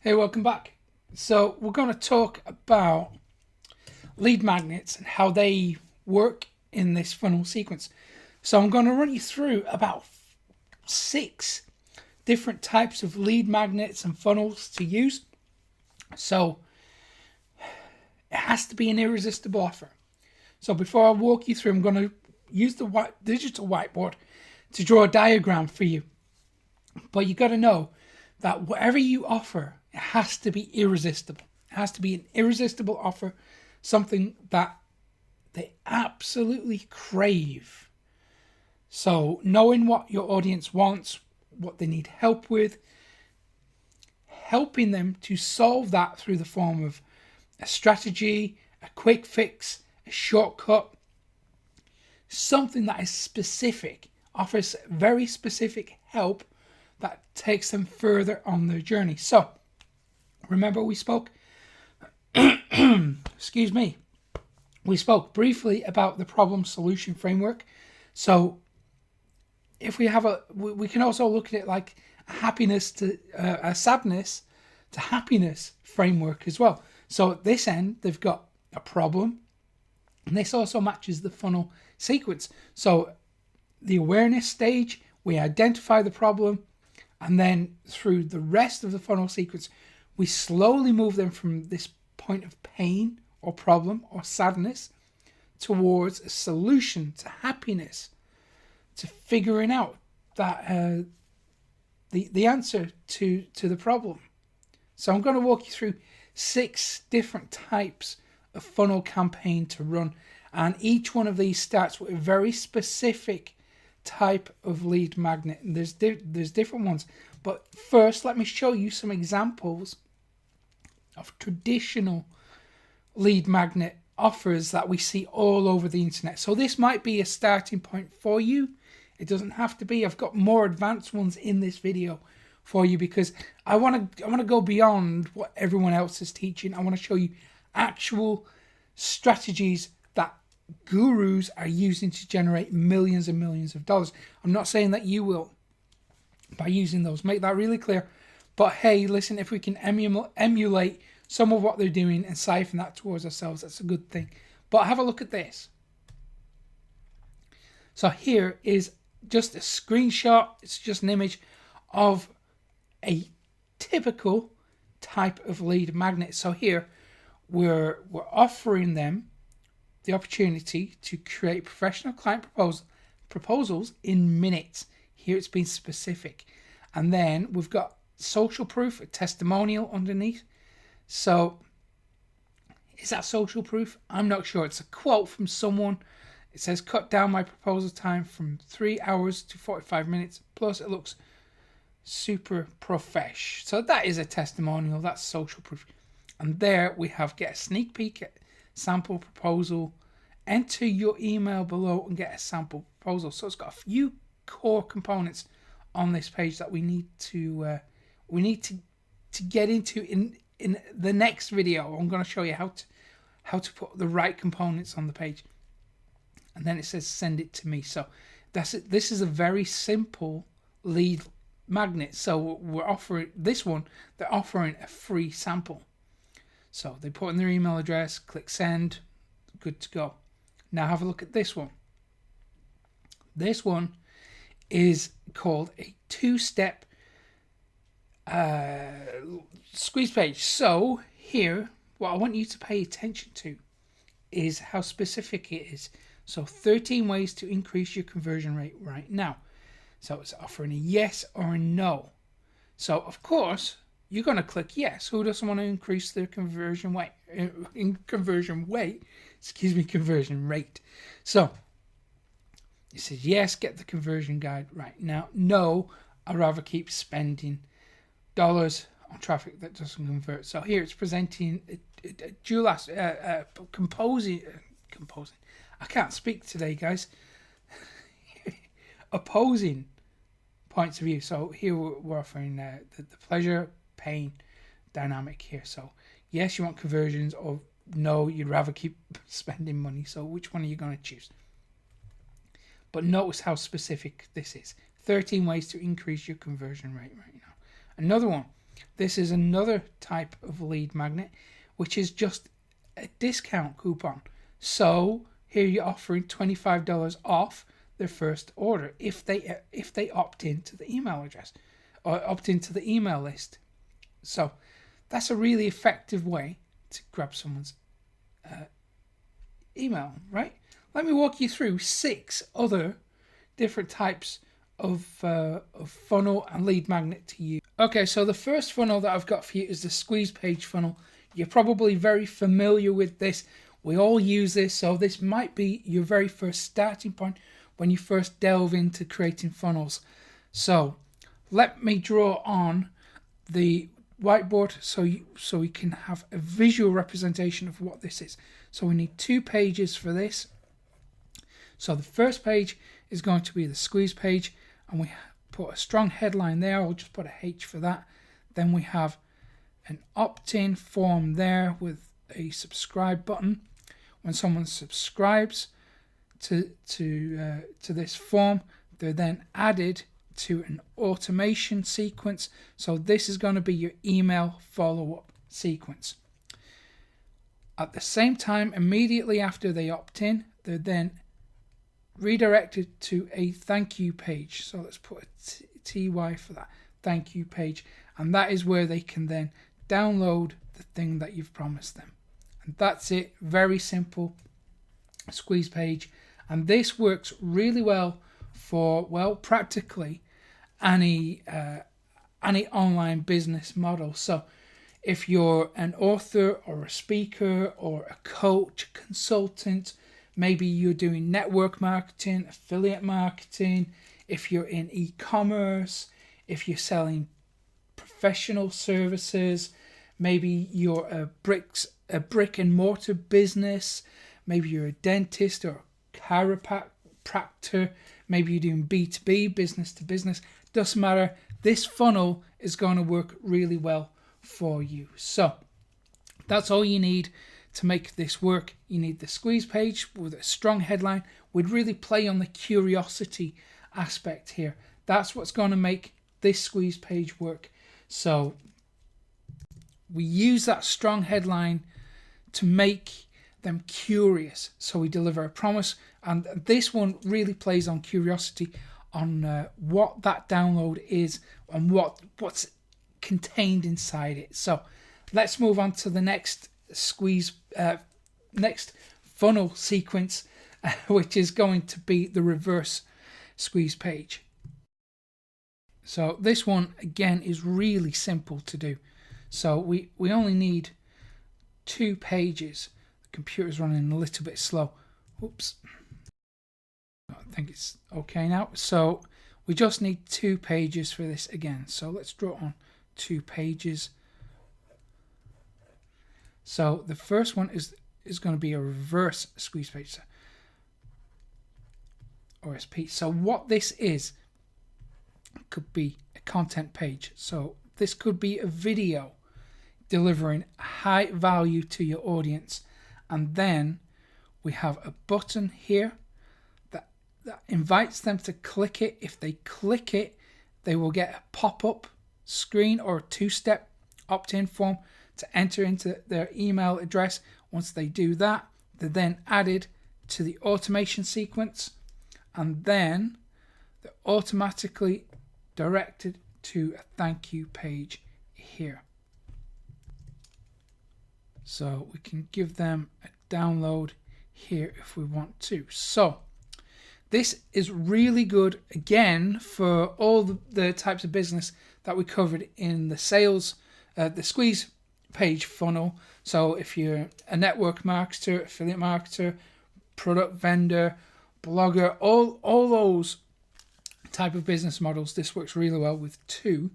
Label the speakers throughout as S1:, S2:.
S1: Hey, welcome back. So we're going to talk about lead magnets and how they work in this funnel sequence. So I'm going to run you through about 6 different types of lead magnets and funnels to use. So it has to be an irresistible offer. So before I walk you through, I'm going to use the digital whiteboard to draw a diagram for you. But you got to know that whatever you offer, it has to be irresistible. It has to be an irresistible offer, something that they absolutely crave. So knowing what your audience wants, what they need help with, helping them to solve that through the form of a strategy, a quick fix, a shortcut, something that is specific, offers very specific help that takes them further on their journey. So, remember we spoke, excuse me, we spoke briefly about the problem solution framework. So, if we have we can also look at it like a sadness to happiness framework as well. So at this end, they've got a problem, and this also matches the funnel sequence. So the awareness stage, we identify the problem, and then through the rest of the funnel sequence, we slowly move them from this point of pain or problem or sadness towards a solution to happiness, to figuring out that the answer to the problem. So I'm going to walk you through 6 different types of funnel campaign to run, and each one of these starts with a very specific type of lead magnet, and there's different ones. But first, let me show you some examples of traditional lead magnet offers that we see all over the internet. So this might be a starting point for you. It doesn't have to be. I've got more advanced ones in this video for you because I want to go beyond what everyone else is teaching. I want to show you actual strategies that gurus are using to generate millions and millions of dollars. I'm not saying that you will by using those. Make that really clear. But hey, listen, if we can emulate some of what they're doing and siphon that towards ourselves, that's a good thing. But have a look at this. So here is just a screenshot. It's just an image of a typical type of lead magnet. So here we're offering them the opportunity to create professional client proposals in minutes. Here it's been specific. And then we've got social proof, a testimonial underneath. So is that social proof? I'm not sure. It's a quote from someone. It says, cut down my proposal time from 3 hours to 45 minutes. Plus it looks super profesh. So that is a testimonial. That's social proof. And there we have get a sneak peek at sample proposal. Enter your email below and get a sample proposal. So it's got a few core components on this page that we need to get into in the next video. I'm going to show you how to put the right components on the page. And then it says send it to me. So that's it. This is a very simple lead magnet. So we're offering this one. They're offering a free sample. So they put in their email address, click send, good to go. Now have a look at this one. This one is called a 2-step squeeze page. So here, what I want you to pay attention to is how specific it is. So 13 ways to increase your conversion rate right now. So it's offering a yes or a no. So of course, you're going to click yes. Who doesn't want to increase their conversion rate? Conversion rate. So it says yes, get the conversion guide right now. No, I'd rather keep spending dollars on traffic that doesn't convert. So here it's presenting composing. I can't speak today, guys. Opposing points of view. So here we're offering the pleasure, pain dynamic here. So yes, you want conversions, or no, you'd rather keep spending money. So which one are you going to choose? But notice how specific this is. 13 ways to increase your conversion rate right now. Another one, this is another type of lead magnet, which is just a discount coupon. So here you're offering $25 off their first order if they opt into the email address or opt into the email list. So that's a really effective way to grab someone's email, right? Let me walk you through 6 other different types of funnel and lead magnet to use. Okay, so the first funnel that I've got for you is the squeeze page funnel. You're probably very familiar with this. We all use this, so this might be your very first starting point when you first delve into creating funnels. So let me draw on the whiteboard so we can have a visual representation of what this is. So we need 2 pages for this. So the first page is going to be the squeeze page, and we put a strong headline there. I'll just put a H for that. Then we have an opt-in form there with a subscribe button. When someone subscribes to this form, they're then added to an automation sequence. So this is going to be your email follow-up sequence. At the same time, immediately after they opt in, they're then redirected to a thank you page. So let's put a TY for that, thank you page. And that is where they can then download the thing that you've promised them. And that's it, very simple squeeze page. And this works really well for, well, practically any online business model. So if you're an author or a speaker or a coach, consultant, maybe you're doing network marketing, affiliate marketing, if you're in e-commerce, if you're selling professional services, maybe you're a brick and mortar business, maybe you're a dentist or a chiropractor, maybe you're doing B2B, business to business, doesn't matter. This funnel is going to work really well for you. So that's all you need to make this work. You need the squeeze page with a strong headline. We'd really play on the curiosity aspect here. That's what's going to make this squeeze page work. So we use that strong headline to make them curious. So we deliver a promise, and this one really plays on curiosity, on what that download is and what's contained inside it. So let's move on to the next next funnel sequence, which is going to be the reverse squeeze page. So this one again is really simple to do. So we only need 2 pages. The computer's running a little bit slow. Oops. I think it's okay now. So we just need 2 pages for this again. So let's draw on 2 pages. So the first one is going to be a reverse squeeze page, so RSP. So what this is, could be a content page. So this could be a video delivering high value to your audience, and then we have a button here that invites them to click it. If they click it, they will get a pop-up screen or a 2-step opt-in form to enter into their email address. Once they do that, they're then added to the automation sequence, and then they're automatically directed to a thank you page here. So we can give them a download here if we want to. So this is really good again for all the types of business that we covered in the sales, the squeeze page funnel. So if you're a network marketer, affiliate marketer, product vendor, blogger, all those type of business models, this works really well with too.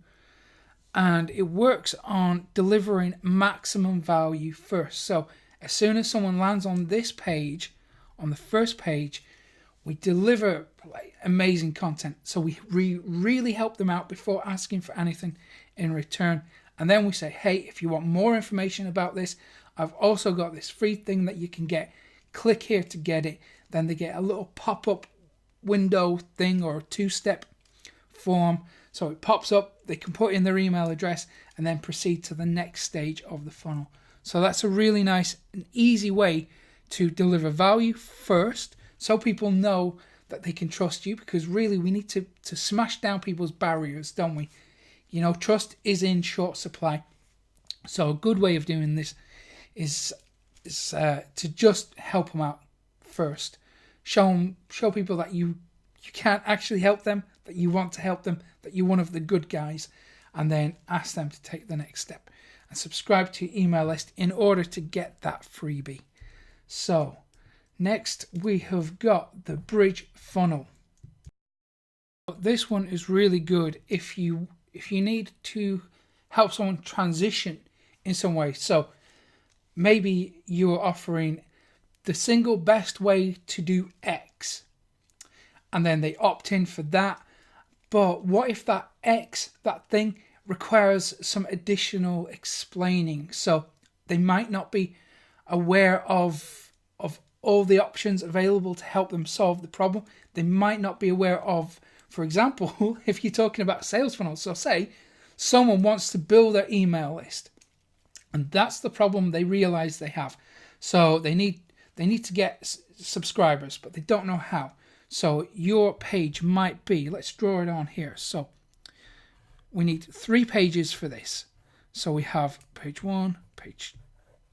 S1: And it works on delivering maximum value first. So as soon as someone lands on this page, on the first page, we deliver amazing content. So we really help them out before asking for anything in return. And then we say, hey, if you want more information about this, I've also got this free thing that you can get. Click here to get it. Then they get a little pop-up window thing or a 2-step form. So it pops up, they can put in their email address and then proceed to the next stage of the funnel. So that's a really nice and easy way to deliver value first, so people know that they can trust you, because really we need to smash down people's barriers, don't we? You know, trust is in short supply. So a good way of doing this is to just help them out first. Show people that you can actually help them, that you want to help them, that you're one of the good guys, and then ask them to take the next step and subscribe to your email list in order to get that freebie. So next we have got the bridge funnel. This one is really good if you need to help someone transition in some way. So maybe you're offering the single best way to do X, and then they opt in for that. But what if that X, that thing, requires some additional explaining? So they might not be aware of all the options available to help them solve the problem. They might not be aware of, for example, if you're talking about sales funnels. So say someone wants to build their email list, and that's the problem they realize they have. So they need to get subscribers, but they don't know how. So your page might be, let's draw it on here. So we need 3 pages for this. So we have page 1, page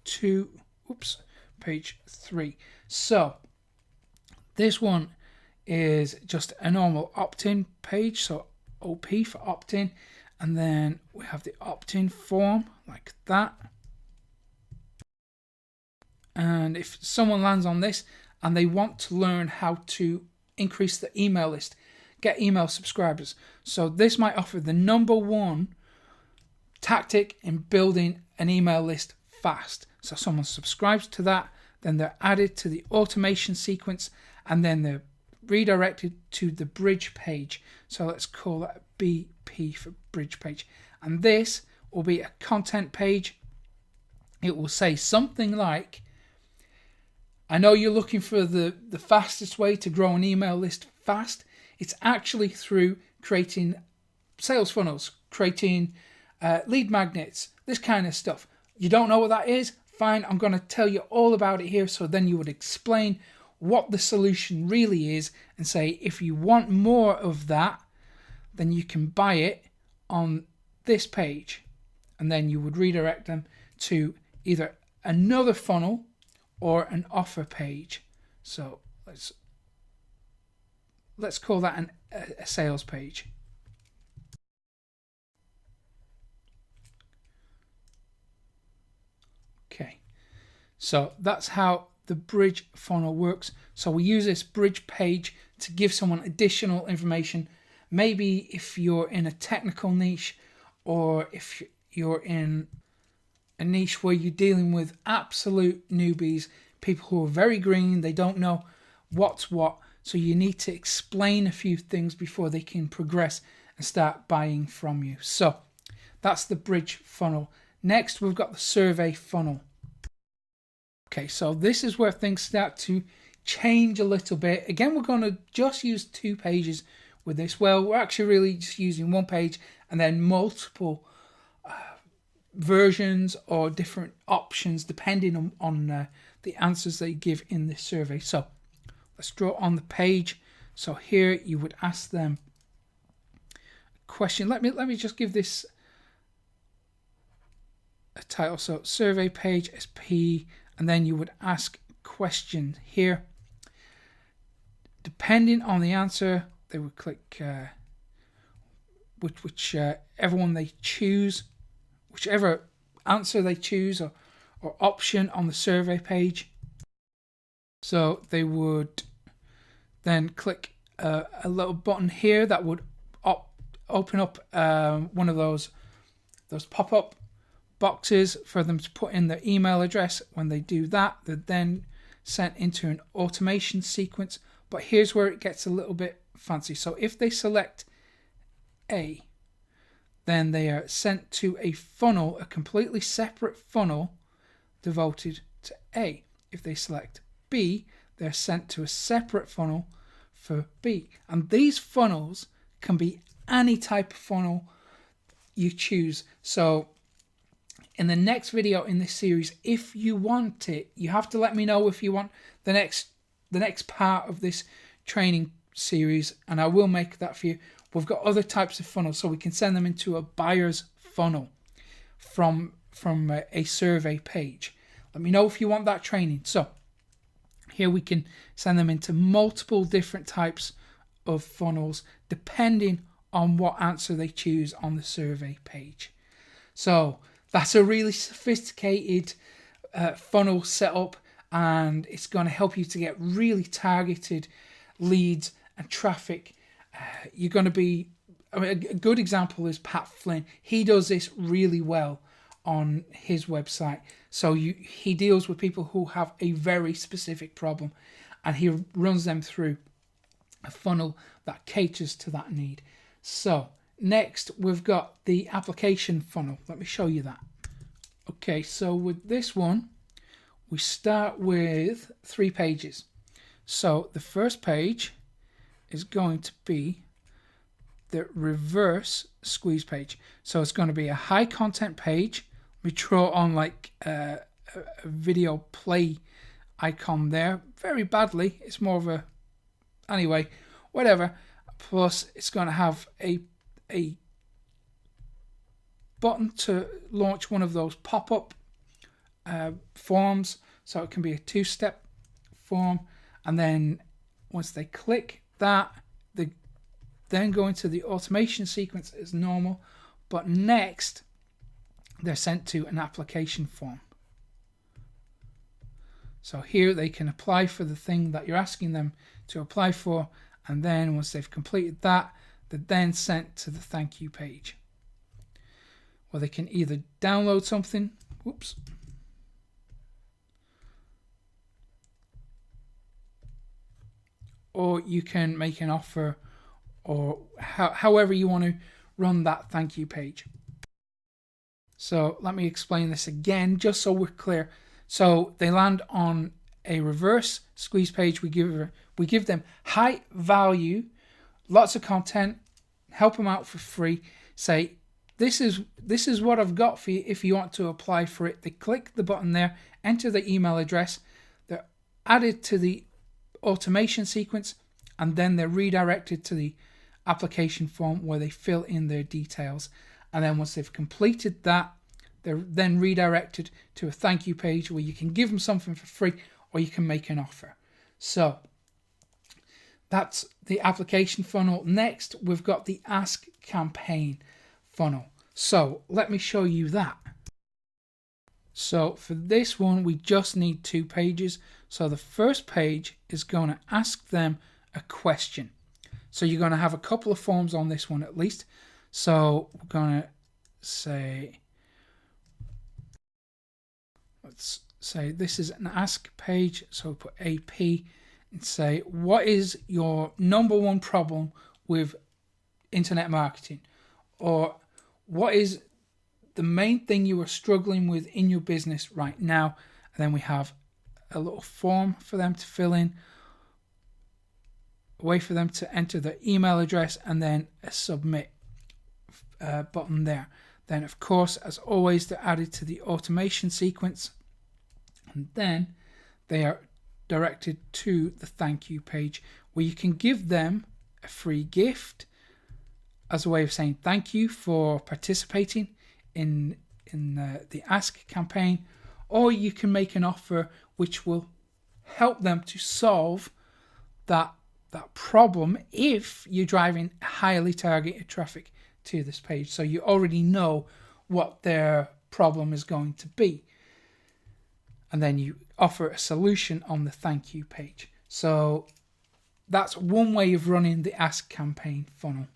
S1: 2, page 3. So this one is just a normal opt-in page, so OP for opt-in, and then we have the opt-in form like that. And if someone lands on this and they want to learn how to increase the email list, get email subscribers, so this might offer the #1 tactic in building an email list fast. So someone subscribes to that, then they're added to the automation sequence, and then they're redirected to the bridge page. So let's call that BP for bridge page. And this will be a content page. It will say something like, I know you're looking for the fastest way to grow an email list fast. It's actually through creating sales funnels, creating lead magnets, this kind of stuff. You don't know what that is? Fine, I'm going to tell you all about it here. So then you would explain what the solution really is and say, if you want more of that, then you can buy it on this page. And then you would redirect them to either another funnel or an offer page. So let's call that a sales page. Okay, so that's how the bridge funnel works. So we use this bridge page to give someone additional information. Maybe if you're in a technical niche, or if you're in a niche where you're dealing with absolute newbies, people who are very green, they don't know what's what. So you need to explain a few things before they can progress and start buying from you. So that's the bridge funnel. Next, we've got the survey funnel. Okay, so this is where things start to change a little bit. Again, we're going to just use 2 pages with this. Well, we're actually really just using 1 page and then multiple versions or different options depending on the answers they give in this survey. So let's draw on the page. So here you would ask them a question. Let me just give this a title. So survey page SP, and then you would ask question here. Depending on the answer, they would click whichever one they choose, whichever answer they choose or option on the survey page. So they would then click a little button here that would open up one of those pop-up boxes for them to put in their email address. When they do that, they're then sent into an automation sequence. But here's where it gets a little bit fancy. So if they select A, then they are sent to a funnel, a completely separate funnel devoted to A. If they select B, they're sent to a separate funnel for B. And these funnels can be any type of funnel. you choose. So in the next video in this series, if you want it, you have to let me know if you want the next part of this training series, and I will make that for you. We've got other types of funnels, so we can send them into a buyer's funnel from a survey page. Let me know if you want that training. So here we can send them into multiple different types of funnels depending on what answer they choose on the survey page. So that's a really sophisticated funnel setup, and it's going to help you to get really targeted leads and traffic. You're going to be, I mean, a good example is Pat Flynn. He does this really well on his website. So he deals with people who have a very specific problem, and he runs them through a funnel that caters to that need. So next we've got the application funnel. Let me show you that. Okay, so with this one, we start with 3 pages. So the first page is going to be the reverse squeeze page. So it's going to be a high content page. We draw on like a video play icon there very badly. It's more of a, anyway, whatever. Plus it's going to have a button to launch one of those pop-up forms. So it can be a 2-step form, and then once they click that, they then go into the automation sequence as normal, but next they're sent to an application form. So here they can apply for the thing that you're asking them to apply for, and then once they've completed that, they're then sent to the thank you page, where they can either download something, whoops, or you can make an offer, or however you want to run that thank you page. So let me explain this again, just so we're clear. So they land on a reverse squeeze page. We give them high value, lots of content, help them out for free. Say, this is what I've got for you if you want to apply for it. They click the button there, enter the email address, they're added to the automation sequence, and then they're redirected to the application form where they fill in their details. And then once they've completed that, they're then redirected to a thank you page where you can give them something for free, or you can make an offer. So that's the application funnel. Next, we've got the Ask Campaign funnel. So let me show you that. So for this one, we just need 2 pages. So the first page is going to ask them a question. So you're going to have a couple of forms on this one at least. So we're going to say, let's say this is an ask page. So put AP and say, what is your number 1 problem with internet marketing? Or what is the main thing you are struggling with in your business right now? And then we have a little form for them to fill in, a way for them to enter their email address, and then a submit button there. Then of course, as always, they're added to the automation sequence, and then they are directed to the thank you page where you can give them a free gift as a way of saying thank you for participating in the Ask campaign, or you can make an offer which will help them to solve that problem if you're driving highly targeted traffic to this page. So you already know what their problem is going to be, and then you offer a solution on the thank you page. So that's one way of running the Ask campaign funnel.